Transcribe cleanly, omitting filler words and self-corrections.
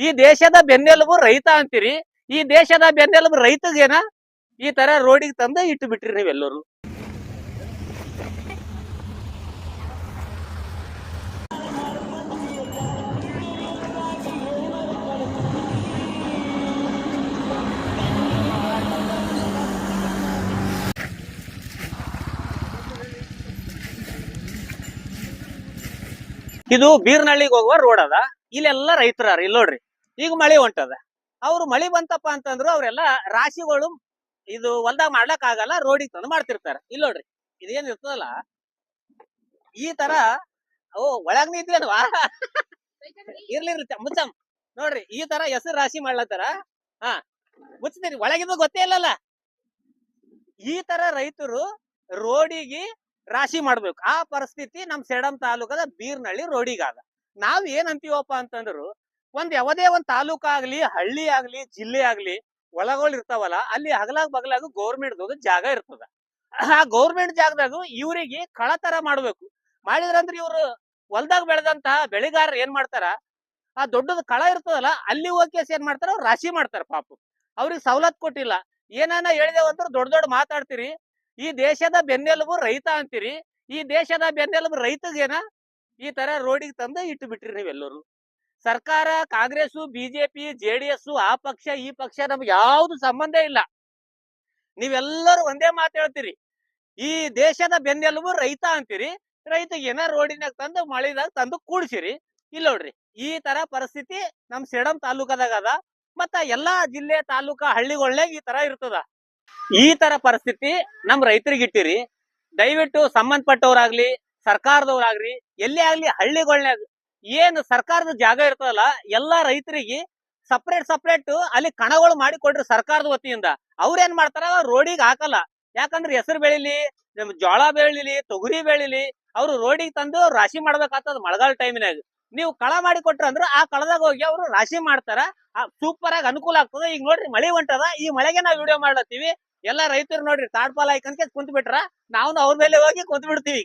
ಈ ದೇಶದ ಬೆನ್ನೆಲುಬು ರೈತ ಅಂತೀರಿ, ಈ ದೇಶದ ಬೆನ್ನೆಲುಬು ರೈತಗೇನ ಈ ತರ ರೋಡಿಗೆ ತಂದು ಇಟ್ಟು ಬಿಟ್ರಿ ನೀವೆಲ್ಲರೂ. ಇದು ಬೀರ್ನಳ್ಳಿಗೆ ಹೋಗುವ ರೋಡ್ ಅದ. ಇಲ್ಲೆಲ್ಲ ರೈತರ ಇಲ್ಲಿ ನೋಡ್ರಿ, ಈಗ ಮಳಿ ಹೊಂಟದ. ಅವ್ರು ಮಳಿ ಬಂತಪ್ಪ ಅಂತಂದ್ರು ಅವ್ರೆಲ್ಲ ರಾಶಿಗಳು ಇದು ಹೊಲ್ದಾಗ ಮಾಡ್ಲಕ್ ಆಗಲ್ಲ, ರೋಡಿಗೆ ತಂದು ಮಾಡ್ತಿರ್ತಾರ. ಇಲ್ಲಿ ನೋಡ್ರಿ, ಇದೇನ್ ಇರ್ತದಲ್ಲ ಈ ತರ. ಓ ಒಳಗ್ ನಿಂತಿದ್ವಾ ಇರ್ಲಿ ಮುಚ್ಚಮ್ ನೋಡ್ರಿ, ಈ ತರ ಹೆಸರು ರಾಶಿ ಮಾಡ್ಲತ್ತಾರ. ಹಾ ಮುಚ್ತೀರಿ, ಒಳಗಿಂದ ಗೊತ್ತೇ ಇಲ್ಲಲ್ಲ. ಈ ತರ ರೈತರು ರೋಡಿಗೆ ರಾಶಿ ಮಾಡ್ಬೇಕು. ಆ ಪರಿಸ್ಥಿತಿ ನಮ್ ಸೇಡಂ ತಾಲೂಕದ ಬೀರ್ನಳ್ಳಿ ರೋಡಿಗಾದ. ನಾವ್ ಏನ್ ಅಂತೀವಪ್ಪ ಅಂತಂದ್ರು, ಯಾವುದೇ ಒಂದ್ ತಾಲೂಕ್ ಆಗ್ಲಿ, ಹಳ್ಳಿ ಆಗ್ಲಿ, ಜಿಲ್ಲೆ ಆಗ್ಲಿ, ಹೊಲಗಳು ಇರ್ತಾವಲ್ಲ, ಅಲ್ಲಿ ಹಗಲಾಗ ಬಗಲಾಗ ಗೌರ್ಮೆಂಟ್ ಜಾಗ ಇರ್ತದ. ಆ ಗೌರ್ಮೆಂಟ್ ಜಾಗದಾಗ ಇವ್ರಿಗೆ ಕಳತರ ಮಾಡ್ಬೇಕು. ಮಾಡಿದ್ರಂದ್ರೆ ಇವ್ರು ಹೊಲ್ದಾಗ ಬೆಳೆದಂತ ಬೆಳೆಗಾರರು ಏನ್ ಮಾಡ್ತಾರ, ಆ ದೊಡ್ಡದ ಕಳ ಇರ್ತದಲ್ಲ ಅಲ್ಲಿ ಹೋಗಿ ಏನ್ ಮಾಡ್ತಾರ, ಅವ್ರು ರಾಶಿ ಮಾಡ್ತಾರ. ಪಾಪ ಅವ್ರಿಗೆ ಸವಲತ್ತು ಕೊಟ್ಟಿಲ್ಲ. ಏನಾನ ಹೇಳಿದೇವಂದ್ರೆ ದೊಡ್ಡ ದೊಡ್ಡ ಮಾತಾಡ್ತೀರಿ. ಈ ದೇಶದ ಬೆನ್ನೆಲುಬು ರೈತ ಅಂತೀರಿ, ಈ ದೇಶದ ಬೆನ್ನೆಲುಬು ರೈತಗೇನ ಈ ತರ ರೋಡಿಗೆ ತಂದು ಇಟ್ಟು ಬಿಟ್ರಿ ನೀವೆಲ್ಲರೂ. ಸರ್ಕಾರ ಕಾಂಗ್ರೆಸ್, ಬಿಜೆಪಿ, ಜೆಡಿಎಸ್, ಆ ಪಕ್ಷ ಈ ಪಕ್ಷ ನಮ್ಗೆ ಯಾವ್ದು ಸಂಬಂಧ ಇಲ್ಲ. ನೀವೆಲ್ಲರೂ ಒಂದೇ ಮಾತು ಹೇಳ್ತೀರಿ, ಈ ದೇಶದ ಬೆನ್ನೆಲುಬು ರೈತ ಅಂತೀರಿ, ರೈತಗೇನ ರೋಡಿನಾಗ ತಂದು ಮಳಿದಾಗ ತಂದು ಕೂಡ್ಸಿರಿ. ಇಲ್ಲಿ ನೋಡ್ರಿ, ಈ ತರ ಪರಿಸ್ಥಿತಿ ನಮ್ ಸೇಡಂ ತಾಲೂಕದಾಗ ಅದ. ಮತ್ತ ಎಲ್ಲಾ ಜಿಲ್ಲೆ, ತಾಲೂಕಾ, ಹಳ್ಳಿಗಳ್ನಾಗ ಈ ತರ ಇರ್ತದ. ಈ ತರ ಪರಿಸ್ಥಿತಿ ನಮ್ ರೈತರಿಗೆ ಇಟ್ಟಿರಿ. ದಯವಿಟ್ಟು ಸಂಬಂಧಪಟ್ಟವ್ರಾಗ್ಲಿ, ಸರ್ಕಾರದವ್ರಾಗ್ಲಿ, ಎಲ್ಲೇ ಆಗ್ಲಿ ಹಳ್ಳಿಗಳ್ನಾಗ ಏನ್ ಸರ್ಕಾರದ ಜಾಗ ಇರ್ತದಲ್ಲ, ಎಲ್ಲಾ ರೈತರಿಗೆ ಸಪ್ರೇಟ್ ಅಲ್ಲಿ ಕಣಗಳು ಮಾಡಿ ಕೊಡ್ರಿ ಸರ್ಕಾರದ ವತಿಯಿಂದ. ಅವ್ರೇನ್ ಮಾಡ್ತಾರ, ರೋಡಿಗೆ ಹಾಕಲ್ಲ. ಯಾಕಂದ್ರೆ ಹೆಸರು ಬೆಳಿಲಿ, ಜೋಳ ಬೆಳಿಲಿ, ತೊಗರಿ ಬೆಳಿಲಿ, ಅವ್ರು ರೋಡಿಗೆ ತಂದು ರಾಶಿ ಮಾಡ್ಬೇಕಾಗ್ತದ ಮಳೆಗಾಲ ಟೈಮಿನಾಗ. ನೀವು ಕಳ ಮಾಡಿ ಕೊಟ್ರ ಅಂದ್ರೆ ಆ ಕಳದಾಗ ಹೋಗಿ ಅವ್ರು ರಾಶಿ ಮಾಡ್ತಾರ. ಸೂಪರ್ ಆಗಿ ಅನುಕೂಲ ಆಗ್ತದ. ಈಗ ನೋಡ್ರಿ ಮಳಿ ಹೊಂಟದ, ಈ ಮಳೆಗೆ ನಾವ್ ವಿಡಿಯೋ ಮಾಡ್ಲತ್ತೀವಿ. ಎಲ್ಲಾ ರೈತರು ನೋಡ್ರಿ ತಾಡ್ಪಾಲ ಹಾಕಂತ ಕುಂತ್ ಬಿಟ್ರ, ನಾವು ಅವ್ರ ಮೇಲೆ ಹೋಗಿ ಕುಂತ್ ಬಿಡ್ತೀವಿ.